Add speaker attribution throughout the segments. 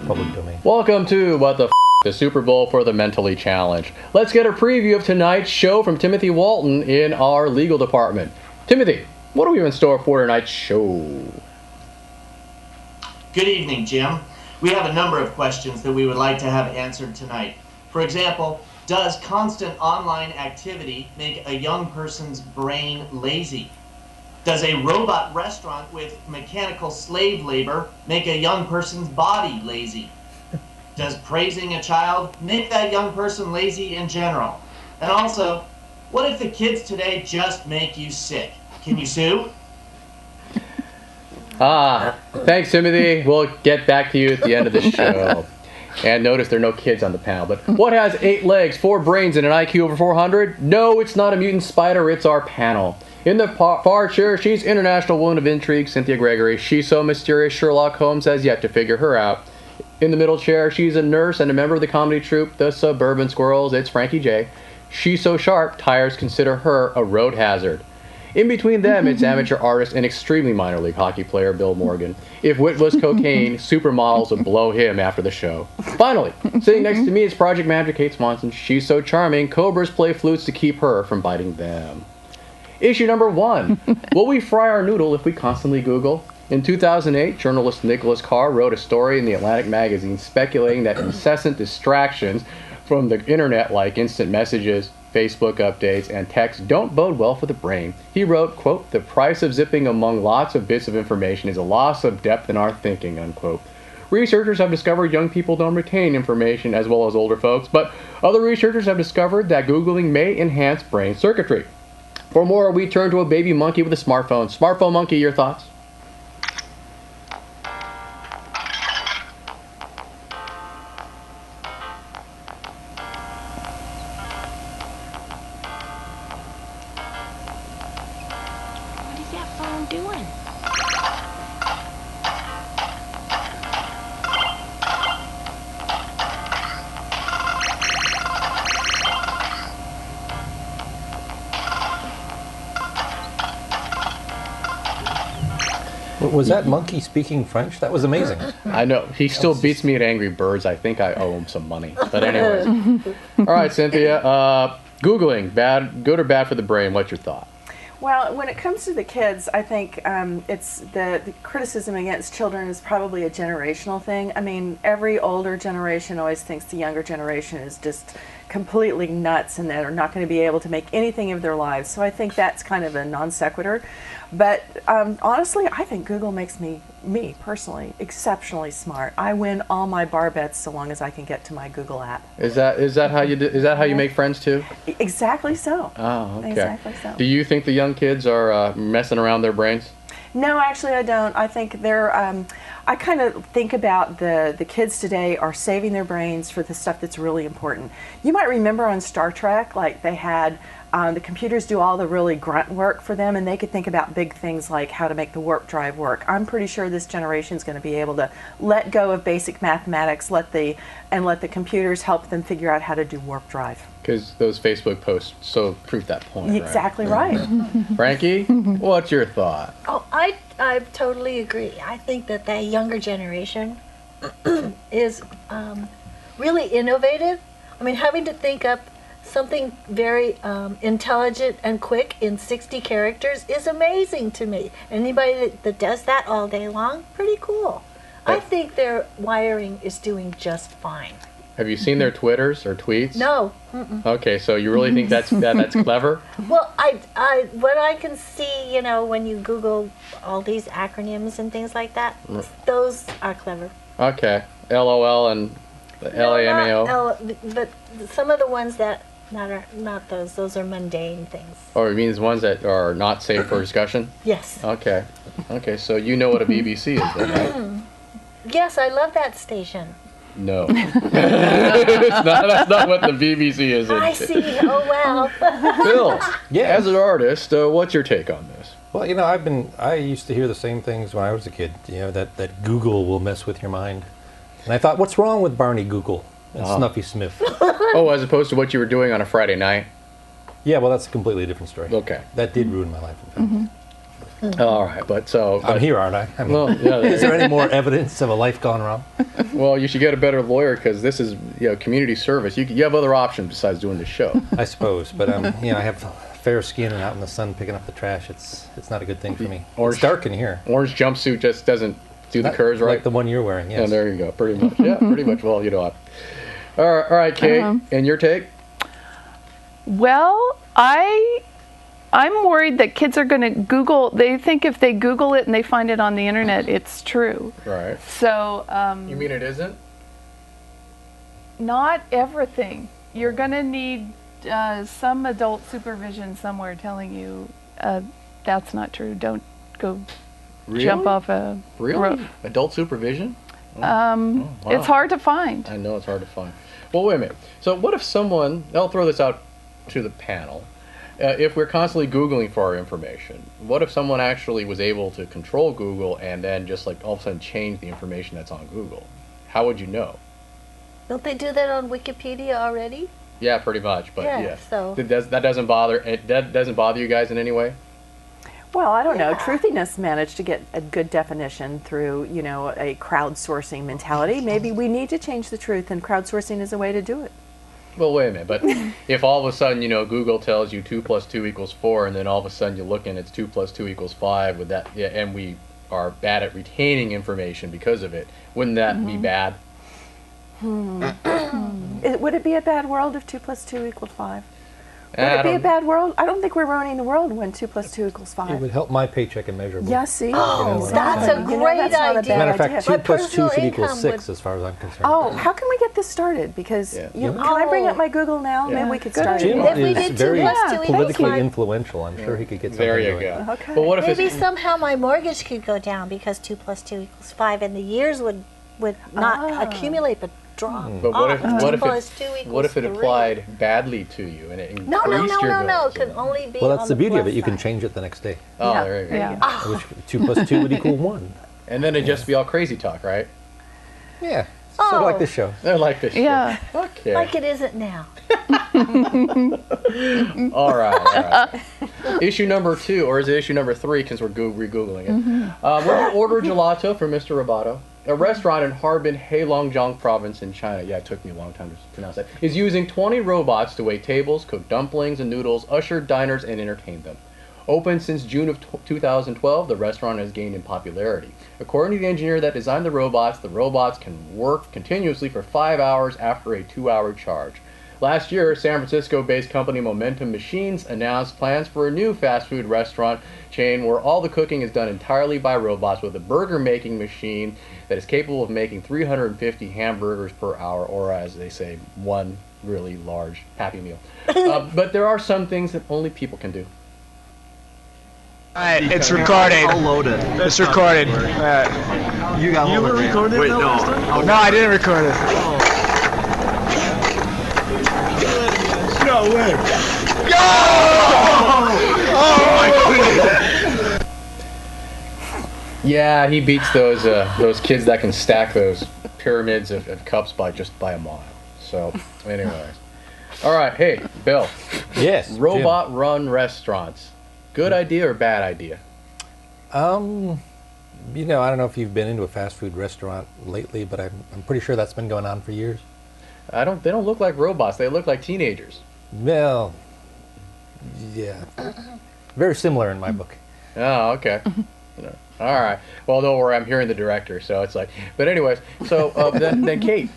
Speaker 1: public domain.
Speaker 2: Welcome to What the F***, the Super Bowl for the Mentally Challenged. Let's get a preview of tonight's show from Timothy Walton in our legal department. Timothy, what do we have in store for tonight's show?
Speaker 3: Good evening, Jim. We have a number of questions that we would like to have answered tonight. For example, does constant online activity make a young person's brain lazy? Does a robot restaurant with mechanical slave labor make a young person's body lazy? Does praising a child make that young person lazy in general? And also, what if the kids today just make you sick? Can you sue?
Speaker 2: Thanks, Timothy. We'll get back to you at the end of the show. And notice there are no kids on the panel. But what has 8 legs, 4 brains, and an IQ over 400? No, it's not a mutant spider. It's our panel. In the far chair, she's International Woman of Intrigue, Cynthia Gregory. She's so mysterious, Sherlock Holmes has yet to figure her out. In the middle chair, she's a nurse and a member of the comedy troupe, the Suburban Squirrels. It's Frankie J. She's so sharp, tires consider her a road hazard. In between them, it's amateur artist and extremely minor league hockey player Bill Morgan. If wit was cocaine, supermodels would blow him after the show. Finally, sitting next to me is project manager Kate Swanson. She's so charming, cobras play flutes to keep her from biting them. Issue number 1. Will we fry our noodle if we constantly Google? In 2008, journalist Nicholas Carr wrote a story in the Atlantic magazine speculating that incessant distractions from the internet like instant messages, Facebook updates, and text don't bode well for the brain. He wrote, quote, "The price of zipping among lots of bits of information is a loss of depth in our thinking," unquote. Researchers have discovered young people don't retain information as well as older folks, but other researchers have discovered that Googling may enhance brain circuitry. For more, we turn to a baby monkey with a smartphone. Smartphone monkey, your thoughts?
Speaker 4: What is that phone doing?
Speaker 1: Was that monkey speaking French? That was amazing.
Speaker 2: I know. He still beats me at Angry Birds. I think I owe him some money. But anyways. All right, Cynthia. Googling, good or bad for the brain? What's your thought?
Speaker 5: Well, when it comes to the kids, I think it's the criticism against children is probably a generational thing. I mean, every older generation always thinks the younger generation is just completely nuts and that are not going to be able to make anything of their lives. So I think that's kind of a non sequitur. But honestly, I think Google makes me personally, exceptionally smart. I win all my bar bets so long as I can get to my Google app.
Speaker 2: Is that how you do, is that how you make friends too?
Speaker 5: Exactly so.
Speaker 2: Oh, okay.
Speaker 5: Exactly so.
Speaker 2: Do you think the young kids are messing around their brains?
Speaker 5: No, actually I don't. I think they're, I kind of think about the kids today are saving their brains for the stuff that's really important. You might remember on Star Trek, like they had the computers do all the really grunt work for them, and they could think about big things like how to make the warp drive work. I'm pretty sure this generation is going to be able to let go of basic mathematics, let the computers help them figure out how to do warp drive.
Speaker 2: Because those Facebook posts so prove that point.
Speaker 5: Exactly right.
Speaker 2: Frankie, what's your thought?
Speaker 4: Oh, I totally agree. I think that younger generation is really innovative. I mean, having to think up something very intelligent and quick in 60 characters is amazing to me. Anybody that does that all day long, pretty cool. I think their wiring is doing just fine.
Speaker 2: Have you seen their Twitters or tweets?
Speaker 4: No.
Speaker 2: Okay, so you really think that's clever?
Speaker 4: Well, what I can see, you know, when you Google all these acronyms and things like that, those are clever.
Speaker 2: Okay, LOL and LAMAO.
Speaker 4: No, but some of the ones that are not those. Those are mundane things.
Speaker 2: Oh, it means ones that are not safe for discussion?
Speaker 4: Yes.
Speaker 2: Okay. Okay, so you know what a BBC is then, right?
Speaker 4: Yes, I love that station.
Speaker 2: No. That's not what the BBC is.
Speaker 4: I see. Oh, well.
Speaker 2: Bill, as an artist, what's your take on this?
Speaker 1: Well, you know, I used to hear the same things when I was a kid, you know, that Google will mess with your mind. And I thought, what's wrong with Barney Google and Snuffy Smith?
Speaker 2: Oh, as opposed to what you were doing on a Friday night?
Speaker 1: Yeah, well, that's a completely different story.
Speaker 2: Okay.
Speaker 1: That did ruin my life, in fact.
Speaker 2: All right, but so
Speaker 1: I'm here, aren't I? I mean,
Speaker 2: well, yeah,
Speaker 1: is there any more evidence of a life gone wrong?
Speaker 2: well, you should get a better lawyer because this is community service. You have other options besides doing the show.
Speaker 1: I suppose, but I have fair skin and out in the sun picking up the trash. It's not a good thing for me. It's dark in here.
Speaker 2: Orange jumpsuit just doesn't do the curves right.
Speaker 1: Like the one you're wearing. Yes.
Speaker 2: Yeah, there you go. Pretty much. Yeah, pretty much. Well, you know what. All right, Kate, and your take?
Speaker 6: Well, I'm worried that kids are going to Google. They think if they Google it and they find it on the internet, it's true.
Speaker 2: Right.
Speaker 6: So.
Speaker 2: You mean it isn't?
Speaker 6: Not everything. You're going to need some adult supervision somewhere telling you that's not true. Don't go jump off a roof.
Speaker 2: Adult supervision?
Speaker 6: Wow. It's hard to find.
Speaker 2: I know it's hard to find. Well, wait a minute. So what if someone, I'll throw this out to the panel, if we're constantly Googling for our information, what if someone actually was able to control Google and then just like all of a sudden change the information that's on Google? How would you know?
Speaker 4: Don't they do that on Wikipedia already?
Speaker 2: Yeah, pretty much. But yeah,
Speaker 4: so
Speaker 2: that doesn't bother you guys in any way?
Speaker 5: Well, I don't know. Truthiness managed to get a good definition through, a crowdsourcing mentality. Maybe we need to change the truth, and crowdsourcing is a way to do it.
Speaker 2: Well, wait a minute. But if all of a sudden, Google tells you 2 + 2 = 4, and then all of a sudden you look and it's 2 + 2 = 5, with that, and we are bad at retaining information because of it, wouldn't that be bad?
Speaker 5: Would it be a bad world if 2 + 2 = 5? Would it be a bad world? I don't think we're ruining the world when 2 + 2 = 5.
Speaker 1: It would help my paycheck immeasurably.
Speaker 5: Yeah, see?
Speaker 4: That's a great
Speaker 5: that's not a
Speaker 4: idea.
Speaker 5: bad
Speaker 1: Matter of fact,
Speaker 5: idea.
Speaker 1: 2 + 2 should
Speaker 4: income
Speaker 1: equal 6 as far as I'm concerned.
Speaker 5: Oh, how can we get this started? Because can I bring up my Google now? Maybe we could start
Speaker 1: Jim
Speaker 5: it.
Speaker 4: If we
Speaker 1: is
Speaker 4: did 2
Speaker 1: very
Speaker 4: + 2 =
Speaker 1: politically
Speaker 4: 5.
Speaker 1: influential. I'm sure he could get something
Speaker 2: There you
Speaker 1: going.
Speaker 2: go.
Speaker 5: Okay.
Speaker 2: But what if
Speaker 4: Maybe
Speaker 2: it's
Speaker 4: somehow my mortgage could go down because 2 + 2 = 5, and the years would not accumulate but drop.
Speaker 2: But what if,
Speaker 4: off.
Speaker 2: what if
Speaker 4: 2
Speaker 2: it,
Speaker 4: + 2 =
Speaker 2: what if it
Speaker 4: 3.
Speaker 2: applied badly to you and it increased
Speaker 4: No,
Speaker 2: your
Speaker 4: it
Speaker 2: goals?
Speaker 4: can only be
Speaker 1: Well, that's
Speaker 4: on
Speaker 1: the beauty of
Speaker 4: plus
Speaker 1: it. You can
Speaker 4: side.
Speaker 1: change it the next day.
Speaker 2: Oh,
Speaker 5: Yeah.
Speaker 2: there you go.
Speaker 6: Yeah.
Speaker 1: Which 2 + 2 would equal 1.
Speaker 2: And then it'd just be all crazy talk, right?
Speaker 1: Yeah. Sort of like this show.
Speaker 2: They're like this.
Speaker 6: Yeah.
Speaker 2: Shit. Okay.
Speaker 4: Like it isn't now.
Speaker 2: All right. Issue number 2, or is it issue number 3? Because we're re-googling it. When you order gelato from Mr. Roboto, a restaurant in Harbin, Heilongjiang province in China, yeah, it took me a long time to pronounce that, is using 20 robots to wait tables, cook dumplings and noodles, usher diners, and entertain them. Opened since June of 2012, the restaurant has gained in popularity. According to the engineer that designed the robots can work continuously for 5 hours after a 2-hour charge. Last year, San Francisco-based company Momentum Machines announced plans for a new fast food restaurant chain where all the cooking is done entirely by robots with a burger-making machine that is capable of making 350 hamburgers per hour, or as they say, one really large Happy Meal. But there are some things that only people can do.
Speaker 7: Alright, it's recorded.
Speaker 8: I'll load it.
Speaker 7: It's recorded.
Speaker 8: You got
Speaker 9: You were recording
Speaker 8: Wait,
Speaker 9: that
Speaker 8: no.
Speaker 9: last time?
Speaker 7: No, I didn't record it.
Speaker 9: No way.
Speaker 2: Yeah, he beats those kids that can stack those pyramids of cups by a mile. So, anyways. All right, hey, Bill.
Speaker 1: Yes.
Speaker 2: Robot-run restaurants. Good idea or bad idea?
Speaker 1: I don't know if you've been into a fast food restaurant lately, but I'm pretty sure that's been going on for years.
Speaker 2: They don't look like robots. They look like teenagers.
Speaker 1: Well, yeah. Very similar in my book.
Speaker 2: Oh, okay. All right. Well, don't worry. I'm hearing the director, so it's like. But anyways, so then Kate.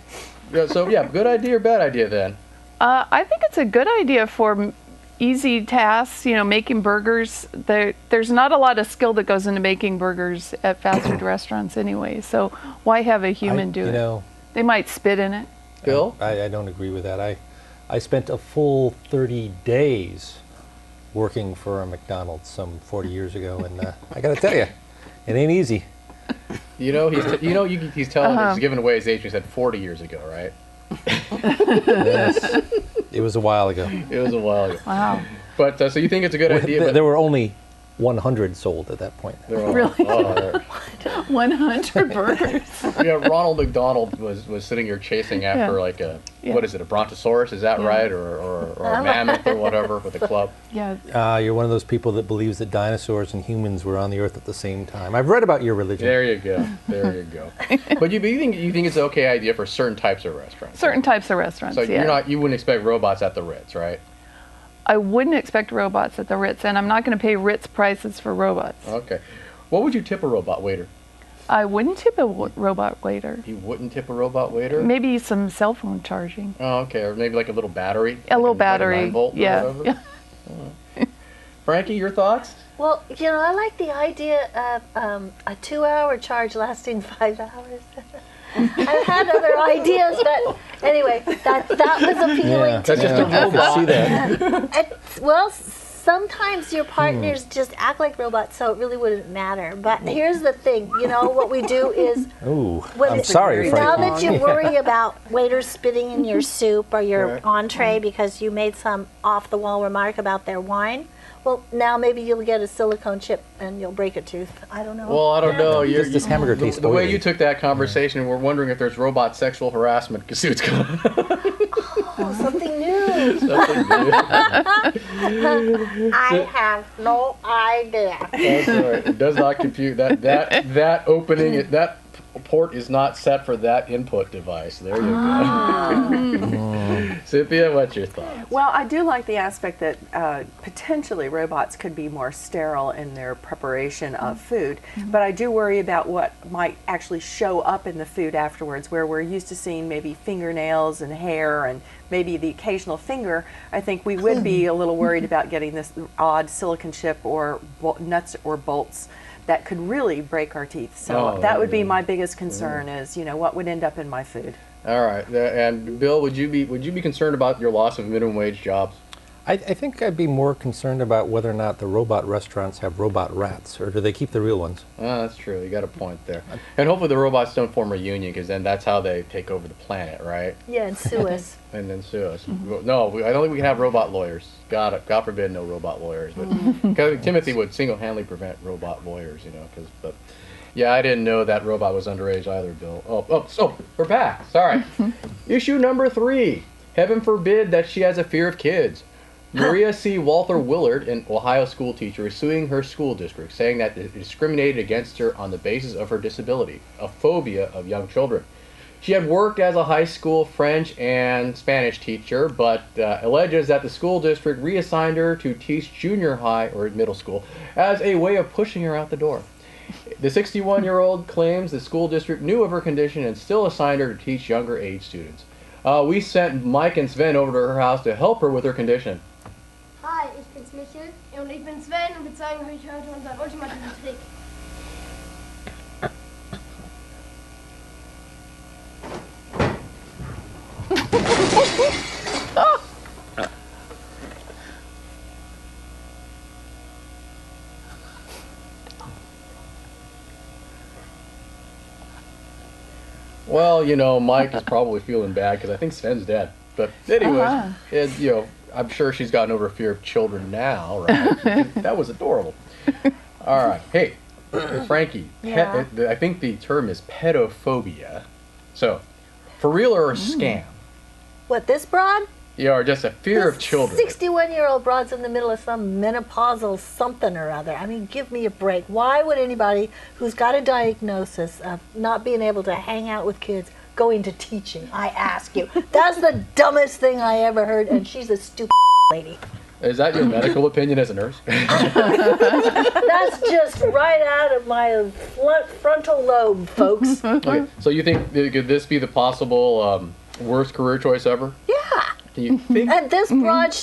Speaker 2: So yeah, good idea or bad idea then?
Speaker 6: I think it's a good idea for easy tasks, making burgers. There's not a lot of skill that goes into making burgers at fast food restaurants anyway, so why have a human do it? They might spit in it.
Speaker 2: Bill?
Speaker 1: I don't agree with that. I spent a full 30 days working for a McDonald's some 40 years ago, and I got to tell you, it ain't easy.
Speaker 2: He's telling us, he's giving away his age. He said 40 years ago, right?
Speaker 1: Yes. It was a while ago.
Speaker 2: It was a while ago.
Speaker 6: Wow.
Speaker 2: But so you think it's a good idea? But
Speaker 1: There were only 100 sold at that point.
Speaker 6: Really? 100 burgers.
Speaker 2: Yeah, Ronald McDonald was sitting here chasing after like a what is it, a brontosaurus? Is that right, or a mammoth or whatever with a club?
Speaker 6: Yeah.
Speaker 1: You're one of those people that believes that dinosaurs and humans were on the earth at the same time. I've read about your religion.
Speaker 2: There you go. There you go. But you think it's an okay idea for certain types of restaurants?
Speaker 6: Certain types of restaurants.
Speaker 2: So
Speaker 6: yeah.
Speaker 2: you wouldn't expect robots at the Ritz, right?
Speaker 6: I wouldn't expect robots at the Ritz, and I'm not going to pay Ritz prices for robots.
Speaker 2: Okay. What would you tip a robot waiter?
Speaker 6: I wouldn't tip a robot waiter.
Speaker 2: You wouldn't tip a robot waiter?
Speaker 6: Maybe some cell phone charging.
Speaker 2: Oh, okay. Or maybe like a little battery?
Speaker 6: A little battery.
Speaker 2: Like a 9-volt
Speaker 6: yeah.
Speaker 2: or whatever? Frankie, your thoughts?
Speaker 4: Well, I like the idea of a 2-hour charge lasting 5 hours. I've had other ideas, but anyway, that was appealing to
Speaker 2: That's just a robot. See that?
Speaker 4: well, sometimes your partners just act like robots, so it really wouldn't matter. But here's the thing, what we do is...
Speaker 1: Ooh, I'm sorry,
Speaker 4: now
Speaker 1: Frankie.
Speaker 4: that you worry about waiters spitting in your soup or your entree because you made some off-the-wall remark about their wine, well, now maybe you'll get a silicone chip and you'll break a tooth. I don't know.
Speaker 2: Well, I don't know.
Speaker 1: This hamburger tastes
Speaker 2: the way
Speaker 1: oily.
Speaker 2: you took that conversation, we're wondering if there's robot sexual harassment suits coming.
Speaker 4: Oh, something new. I have no idea.
Speaker 2: That's right. It does not compute that opening. That port is not set for that input device. There you go. Cynthia, what's your thoughts?
Speaker 5: Well, I do like the aspect that potentially robots could be more sterile in their preparation of food, but I do worry about what might actually show up in the food afterwards, where we're used to seeing maybe fingernails and hair and maybe the occasional finger. I think we would be a little worried about getting this odd silicon chip or nuts or bolts that could really break our teeth. So that would be my biggest concern is, what would end up in my food.
Speaker 2: All right. And Bill, would you be concerned about your loss of minimum wage jobs?
Speaker 1: I think I'd be more concerned about whether or not the robot restaurants have robot rats, or do they keep the real ones?
Speaker 2: Oh, that's true. You got a point there. And hopefully the robots don't form a union, because then that's how they take over the planet, right?
Speaker 4: Yeah, and sue us.
Speaker 2: And then sue us. No, I don't think we can have robot lawyers. God forbid no robot lawyers. But Timothy would single-handedly prevent robot lawyers, but yeah, I didn't know that robot was underage either, Bill. Oh, we're back. Sorry. Issue number 3. Heaven forbid that she has a fear of kids. Maria C. Walther Willard, an Ohio school teacher, is suing her school district, saying that it discriminated against her on the basis of her disability, a phobia of young children. She had worked as a high school French and Spanish teacher, but alleges that the school district reassigned her to teach junior high or middle school as a way of pushing her out the door. The 61-year-old claims the school district knew of her condition and still assigned her to teach younger age students. We sent Mike and Sven over to her house to help her with her condition.
Speaker 10: Hi, ich bin's Michel und ich bin Sven und wir zeigen euch heute unseren ultimativen Trick.
Speaker 2: Well, Mike is probably feeling bad because I think Sven's dead. But anyways, I'm sure she's gotten over a fear of children now, right? That was adorable. All right. Hey, Frankie, I think the term is pedophobia. So, for real or a scam?
Speaker 4: What, this broad?
Speaker 2: Yeah, or just a fear of children.
Speaker 4: 61-year-old broad's in the middle of some menopausal something or other. I mean, give me a break. Why would anybody who's got a diagnosis of not being able to hang out with kids go into teaching? I ask you. That's the dumbest thing I ever heard, and she's a stupid lady.
Speaker 2: Is that your medical opinion as a nurse?
Speaker 4: That's just right out of my frontal lobe, folks.
Speaker 2: Okay, so you think, could this be the possible worst career choice ever?
Speaker 4: Yeah.
Speaker 2: Can you think?
Speaker 4: And this broad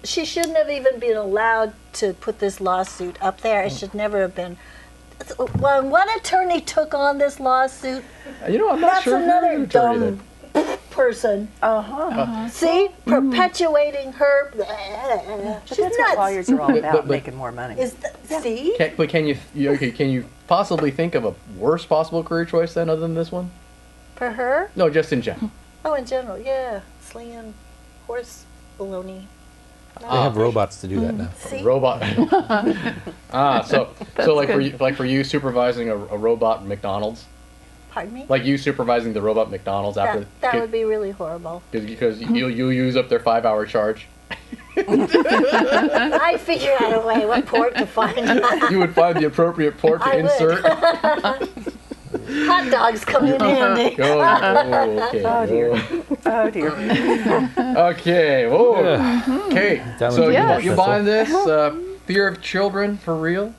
Speaker 4: she shouldn't have even been allowed to put this lawsuit up there. It should never have been. When one attorney took on this lawsuit,
Speaker 2: I'm not
Speaker 4: that's
Speaker 2: sure.
Speaker 4: another dumb person. See? Perpetuating her.
Speaker 5: But
Speaker 4: She's
Speaker 5: that's what
Speaker 4: nuts.
Speaker 5: lawyers are all about,
Speaker 2: But-
Speaker 5: making more money.
Speaker 4: See?
Speaker 2: Can you possibly think of a worst possible career choice then other than this one?
Speaker 4: For her?
Speaker 2: No, just in general.
Speaker 4: Oh, in general, yeah. Slinging horse baloney.
Speaker 1: They have robots to do that now.
Speaker 4: See?
Speaker 2: Robot. So like
Speaker 6: good.
Speaker 2: for you supervising a robot McDonald's,
Speaker 4: Pardon me?
Speaker 2: like you supervising the robot McDonald's after
Speaker 4: That would be really horrible.
Speaker 2: because you use up their 5-hour charge.
Speaker 4: I'd figure out a way what port to find.
Speaker 2: You would find the appropriate port to
Speaker 4: I would.
Speaker 2: insert.
Speaker 4: Hot dogs come in handy.
Speaker 2: Okay.
Speaker 5: Oh dear. Oh dear.
Speaker 2: Okay. Whoa. Kate,
Speaker 1: Down
Speaker 2: so
Speaker 1: with
Speaker 6: Yes.
Speaker 1: the
Speaker 2: you
Speaker 1: missile.
Speaker 2: buying this? Fear of children for real?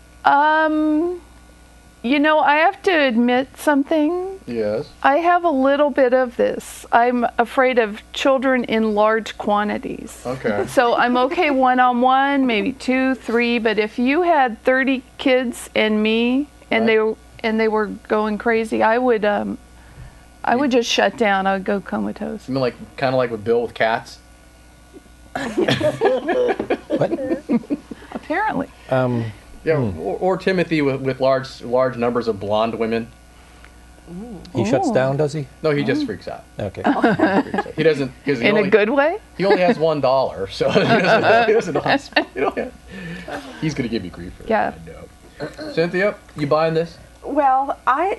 Speaker 6: You know, I have to admit something.
Speaker 2: Yes.
Speaker 6: I have a little bit of this. I'm afraid of children in large quantities.
Speaker 2: Okay.
Speaker 6: So I'm okay one-on-one, maybe 2, 3, but if you had 30 kids and me and they were going crazy, I would just shut down. I would go comatose.
Speaker 2: You mean like kind of like with Bill with cats?
Speaker 1: What?
Speaker 6: Apparently.
Speaker 2: Yeah. Or Timothy with large numbers of blonde women.
Speaker 1: He shuts down, does he?
Speaker 2: No, he just freaks out.
Speaker 1: Okay.
Speaker 2: He doesn't because
Speaker 6: In a good way?
Speaker 2: He only has $1, so he doesn't know how to he's gonna give you grief for that.
Speaker 6: Yeah.
Speaker 2: I know. Cynthia, you buying this?
Speaker 5: Well, I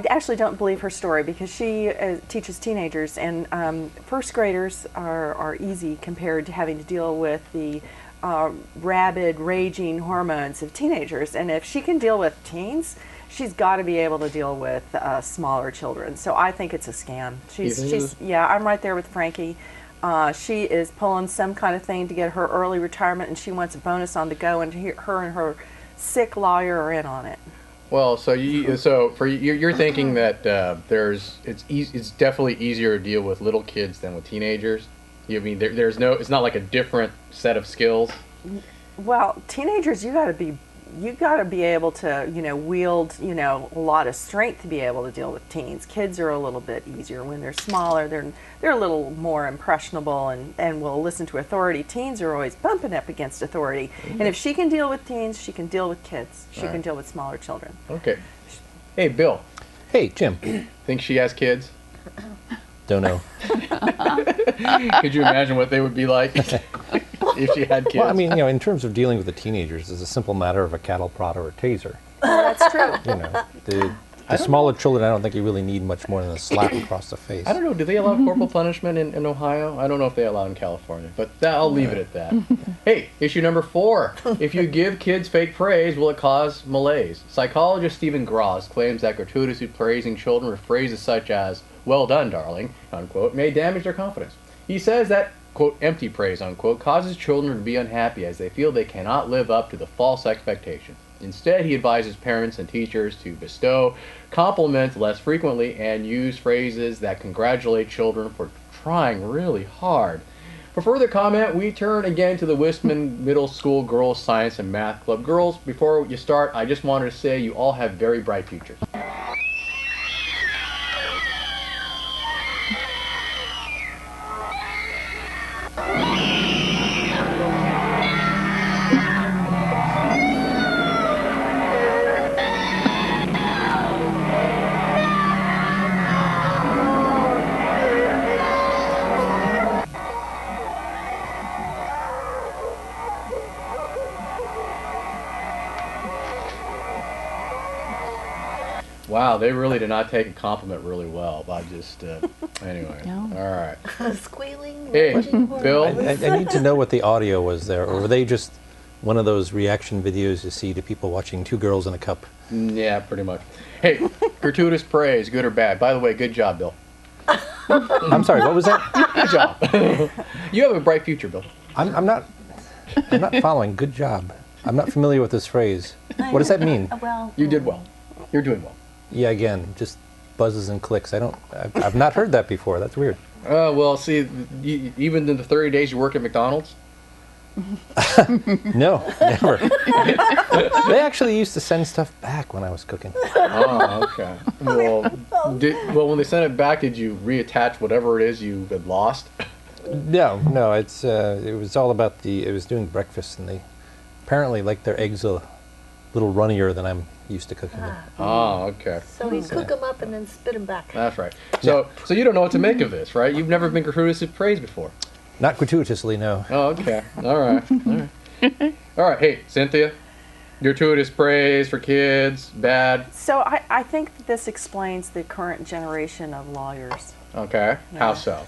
Speaker 5: actually don't believe her story because she teaches teenagers, and first graders are easy compared to having to deal with the rabid, raging hormones of teenagers. And if she can deal with teens, she's got to be able to deal with smaller children. So I think it's a scam. I'm right there with Frankie. She is pulling some kind of thing to get her early retirement, and she wants a bonus on the go, and her and her sick lawyer are in on it.
Speaker 2: Well, you're thinking that it's definitely easier to deal with little kids than with teenagers. You mean it's not like a different set of skills.
Speaker 5: Well, teenagers, you got to be able to wield a lot of strength to be able to deal with teens. Kids are a little bit easier when they're smaller. They're a little more impressionable and will listen to authority. Teens are always bumping up against authority. And if she can deal with teens, she can deal with kids. She can deal with smaller children.
Speaker 2: Okay. Hey, Bill.
Speaker 1: Hey, Jim.
Speaker 2: Think she has kids?
Speaker 1: Don't know.
Speaker 2: Could you imagine what they would be like if she had kids?
Speaker 1: Well, I mean, in terms of dealing with the teenagers, it's a simple matter of a cattle prod or a taser.
Speaker 5: That's true.
Speaker 1: The smaller children, I don't think you really need much more than a slap across the face.
Speaker 2: I don't know. Do they allow corporal punishment in Ohio? I don't know if they allow in California, but I'll leave it at that. Hey, issue number 4. If you give kids fake praise, will it cause malaise? Psychologist Stephen Gross claims that gratuitously praising children with phrases such as, "Well done, darling," unquote, may damage their confidence. He says that, quote, empty praise, unquote, causes children to be unhappy as they feel they cannot live up to the false expectations. Instead, he advises parents and teachers to bestow compliments less frequently and use phrases that congratulate children for trying really hard. For further comment, we turn again to the Wistman Middle School Girls Science and Math Club. Girls, before you start, I just wanted to say you all have very bright futures. Wow, they really did not take a compliment really well. I just, anyway.
Speaker 6: No.
Speaker 2: All right.
Speaker 4: Squealing,
Speaker 2: Hey,
Speaker 4: raging
Speaker 2: Bill.
Speaker 4: hormones.
Speaker 1: I need to know what the audio was there, or were they just one of those reaction videos you see to people watching two girls in a cup?
Speaker 2: Yeah, pretty much. Hey, gratuitous praise, good or bad? By the way, good job, Bill.
Speaker 1: I'm sorry, what was that?
Speaker 2: Good job. You have a bright future, Bill.
Speaker 1: I'm not following. Good job. I'm not familiar with this phrase. What does that mean?
Speaker 4: Well,
Speaker 2: You did well. You're doing well.
Speaker 1: Yeah, again, just buzzes and clicks. I've not heard that before. That's weird.
Speaker 2: Well, see, even in the 30 days you work at McDonald's?
Speaker 1: No, never. They actually used to send stuff back when I was cooking.
Speaker 2: Oh, okay. Well, when they sent it back, did you reattach whatever it is you had lost?
Speaker 1: No, it was all about it was doing breakfast, and they apparently like their eggs a little runnier than I'm used to cooking them.
Speaker 2: Oh, okay.
Speaker 4: so we cook them up and then spit them back.
Speaker 2: That's right. So you don't know what to make of this, right? You've never been gratuitously praised before.
Speaker 1: Not gratuitously, no.
Speaker 2: Oh, okay. All right. All right. Hey, Cynthia, gratuitous praise for kids, bad.
Speaker 5: So I think that this explains the current generation of lawyers.
Speaker 2: Okay. How so?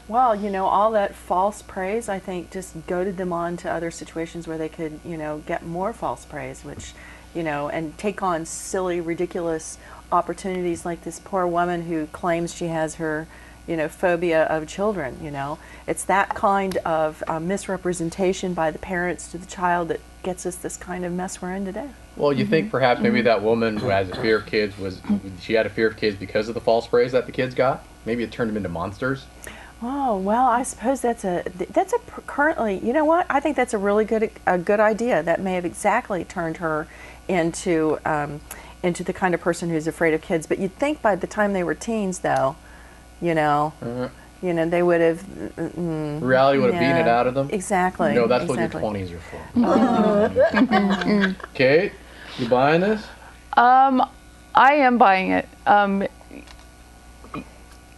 Speaker 5: Well, all that false praise, I think, just goaded them on to other situations where they could, get more false praise, which, and take on silly, ridiculous opportunities like this poor woman who claims she has her, phobia of children, It's that kind of misrepresentation by the parents to the child that gets us this kind of mess we're in today.
Speaker 2: Well, you think perhaps maybe that woman who has a fear of kids she had a fear of kids because of the false praise that the kids got? Maybe it turned them into monsters?
Speaker 5: Oh, well, I suppose that's currently, you know what? I think that's a really good idea. That may have exactly turned her into the kind of person who's afraid of kids. But you'd think by the time they were teens, though, they would have
Speaker 2: reality would have beaten it out of them.
Speaker 5: Exactly.
Speaker 2: No, that's what your 20s are for. Kate, you buying this?
Speaker 6: I am buying it.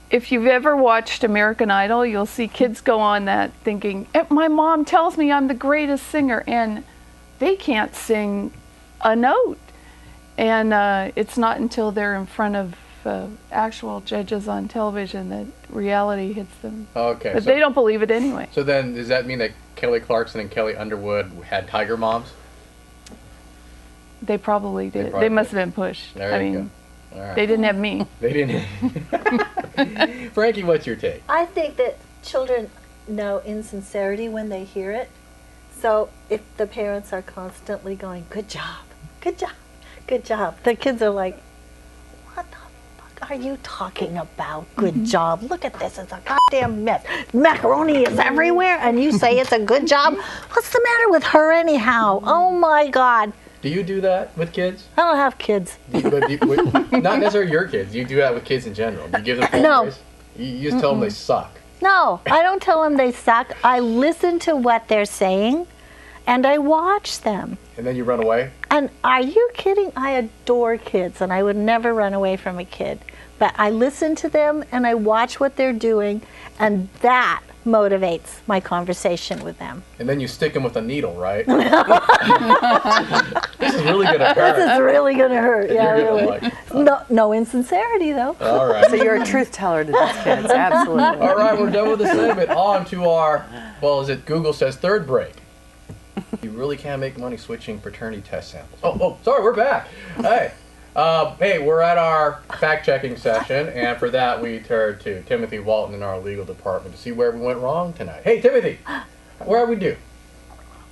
Speaker 6: If you've ever watched American Idol, you'll see kids go on that thinking, my mom tells me I'm the greatest singer, and they can't sing a note. And it's not until they're in front of actual judges on television that reality hits them.
Speaker 2: Okay.
Speaker 6: But they don't believe it anyway.
Speaker 2: So then, does that mean that Kelly Clarkson and Kelly Underwood had tiger moms?
Speaker 6: They probably did. They must have been pushed.
Speaker 2: There you go. All right.
Speaker 6: They didn't have me.
Speaker 2: They didn't. Frankie, what's your take?
Speaker 4: I think that children know insincerity when they hear it. So if the parents are constantly going, good job, good job, good job, the kids are like, what the fuck are you talking about? Good job. Look at this. It's a goddamn mess. Macaroni is everywhere and you say it's a good job? What's the matter with her anyhow? Oh my God.
Speaker 2: Do you do that with kids?
Speaker 4: I don't have kids.
Speaker 2: Not necessarily your kids. You do that with kids in general. Do you give them praise? You just tell them they suck.
Speaker 4: No, I don't tell them they suck. I listen to what they're saying, and I watch them.
Speaker 2: And then you run away?
Speaker 4: And are you kidding? I adore kids, and I would never run away from a kid. But I listen to them, and I watch what they're doing, and that motivates my conversation with them.
Speaker 2: And then you stick them with a needle, right? This is really going to hurt.
Speaker 4: This is really going to hurt. Yeah, really.
Speaker 2: Like,
Speaker 4: no insincerity, though.
Speaker 2: All right.
Speaker 5: So you're a truth teller to these kids, absolutely.
Speaker 2: All right, we're done with the segment. On to our, Google says third break. You really can't make money switching paternity test samples. Oh, sorry, we're back. Hey. Hey, we're at our fact-checking session, and for that we turn to Timothy Walton in our legal department to see where we went wrong tonight. Hey, Timothy, where are we due?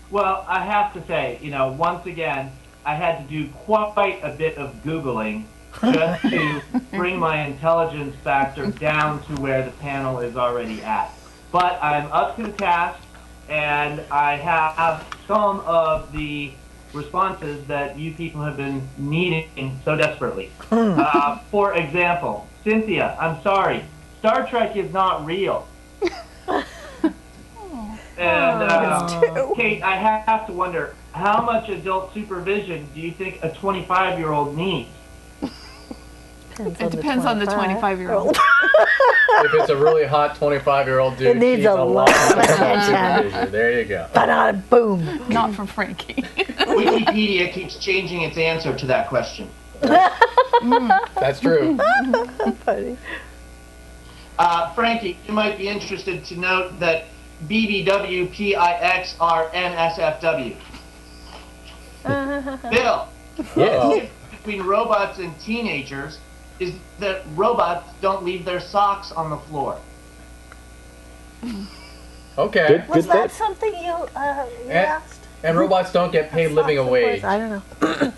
Speaker 11: Well, I have to say, once again, I had to do quite a bit of Googling just to bring my intelligence factor down to where the panel is already at. But I'm up to the task, and I have some of the responses that you people have been needing so desperately. For example, Cynthia, I'm sorry, Star Trek is not real. And Kate, I have to wonder, how much adult supervision do you think a 25-year-old needs?
Speaker 6: It depends on the 25-year-old.
Speaker 2: If it's a really hot 25-year-old dude,
Speaker 4: it needs a lot of
Speaker 2: attention. There you go.
Speaker 4: Boom.
Speaker 6: Not from Frankie.
Speaker 3: Wikipedia keeps changing its answer to that question.
Speaker 2: That's true.
Speaker 4: Funny.
Speaker 3: Frankie, you might be interested to note that BBW, PIX are NSFW. Bill,
Speaker 2: yes.
Speaker 3: Between robots and teenagers is that robots don't leave their socks on the floor.
Speaker 2: Okay.
Speaker 4: Was that something you asked?
Speaker 2: And robots don't get paid living wage.
Speaker 4: I don't know.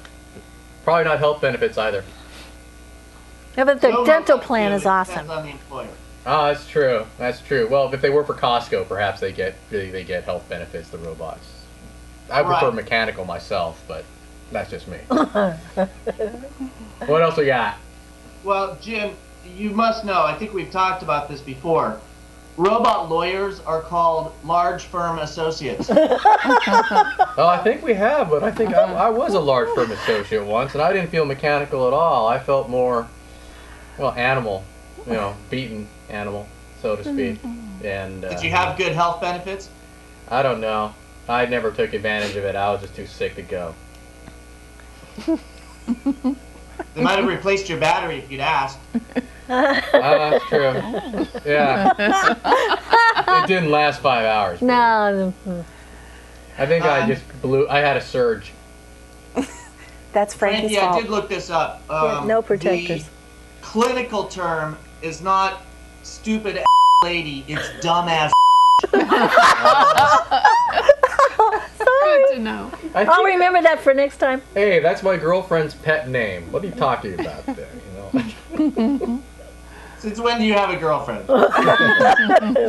Speaker 2: Probably not health benefits either.
Speaker 4: Yeah, but their dental plan is awesome.
Speaker 3: Depends on the employer.
Speaker 2: Oh, that's true. That's true. Well, if they work for Costco, perhaps they get health benefits. The robots. I prefer mechanical myself, but that's just me. What else we got?
Speaker 3: Well, Jim, you must know. I think we've talked about this before. Robot lawyers are called large firm associates.
Speaker 2: Oh, I think we have, but I think I was a large firm associate once, and I didn't feel mechanical at all. I felt more, animal, beaten animal. so to speak. And
Speaker 3: Did you have good health benefits?
Speaker 2: I don't know. I never took advantage of it. I was just too sick to go.
Speaker 3: They might have replaced your battery if you'd asked.
Speaker 2: That's true. Yeah. It didn't last 5 hours.
Speaker 4: No.
Speaker 2: I think I just I had a surge.
Speaker 5: That's Frankie's
Speaker 3: Frankie,
Speaker 5: fault.
Speaker 3: I did look this up.
Speaker 4: No protectors.
Speaker 3: The clinical term is not stupid lady, it's dumbass.
Speaker 6: Good to know.
Speaker 4: I'll remember that for next time.
Speaker 2: Hey, that's my girlfriend's pet name. What are you talking about there? You know.
Speaker 3: Since when do you have a girlfriend?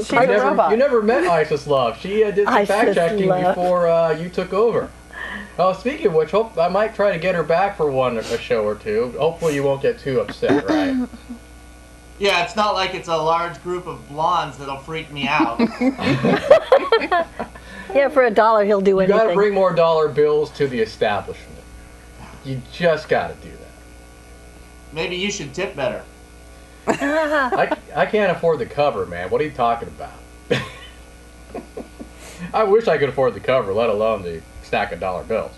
Speaker 5: She's a robot.
Speaker 2: You never met Isis Love. She did some
Speaker 4: Isis
Speaker 2: fact checking
Speaker 4: Love.
Speaker 2: before you took over. Oh, speaking of which, I might try to get her back for a show or two. Hopefully, you won't get too upset, right?
Speaker 3: Yeah, it's not like it's a large group of blondes that'll freak me out.
Speaker 4: Yeah, for $1 he'll do
Speaker 2: You
Speaker 4: anything.
Speaker 2: got to bring more dollar bills to the establishment. You just got to do that.
Speaker 3: Maybe you should tip better.
Speaker 2: I can't afford the cover, man. What are you talking about? I wish I could afford the cover, let alone the stack of dollar bills.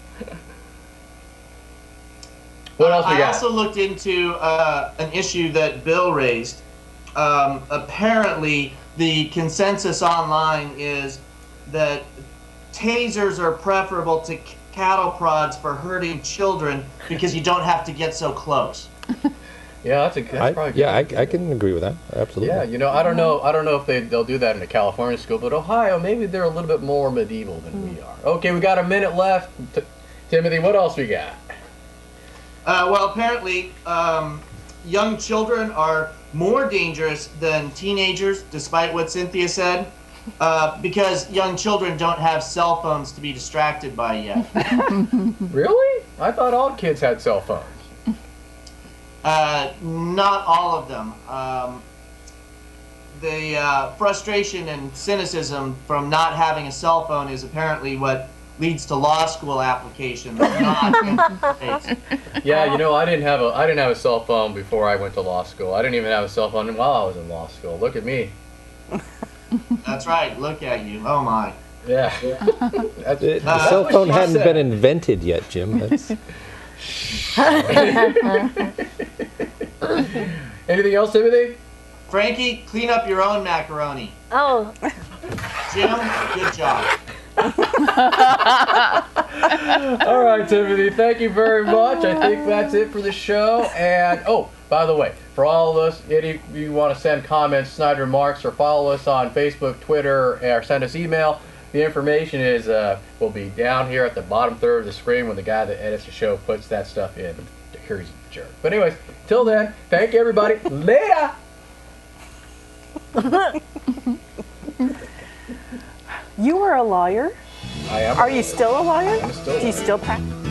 Speaker 2: What else we
Speaker 3: I
Speaker 2: got?
Speaker 3: also looked into an issue that Bill raised. Apparently, the consensus online is that tasers are preferable to cattle prods for hurting children because you don't have to get so close.
Speaker 2: Yeah, that's probably good.
Speaker 1: Yeah, I can agree with that. Absolutely.
Speaker 2: Yeah, you know, I don't know if they'll do that in a California school, but Ohio, maybe they're a little bit more medieval than we are. Okay, we got a minute left. Timothy, what else we got?
Speaker 3: Well, apparently, young children are more dangerous than teenagers, despite what Cynthia said, because young children don't have cell phones to be distracted by yet.
Speaker 2: Really? I thought all kids had cell phones.
Speaker 3: Not all of them. The frustration and cynicism from not having a cell phone is apparently what leads to law school applications.
Speaker 2: Yeah, you know, I didn't have a cell phone before I went to law school. I didn't even have a cell phone while I was in law school. Look at me.
Speaker 3: That's right. Look at you. Oh my.
Speaker 2: Yeah.
Speaker 1: The cell phone hadn't been invented yet, Jim. That's...
Speaker 2: Anything else, Timothy?
Speaker 3: Frankie, clean up your own macaroni.
Speaker 4: Oh.
Speaker 3: Jim, good job.
Speaker 2: All right, Timothy, thank you very much. I think that's it for the show. And, oh, by the way, for all of us, if you want to send comments, snide remarks, or follow us on Facebook, Twitter, or send us email, the information is will be down here at the bottom third of the screen when the guy that edits the show puts that stuff in. Here he's a jerk. But anyways, till then, thank you, everybody. Later!
Speaker 5: You were a lawyer?
Speaker 2: I am.
Speaker 5: Are you still a lawyer?
Speaker 2: I'm still a
Speaker 5: Do you
Speaker 2: lawyer.
Speaker 5: still practice?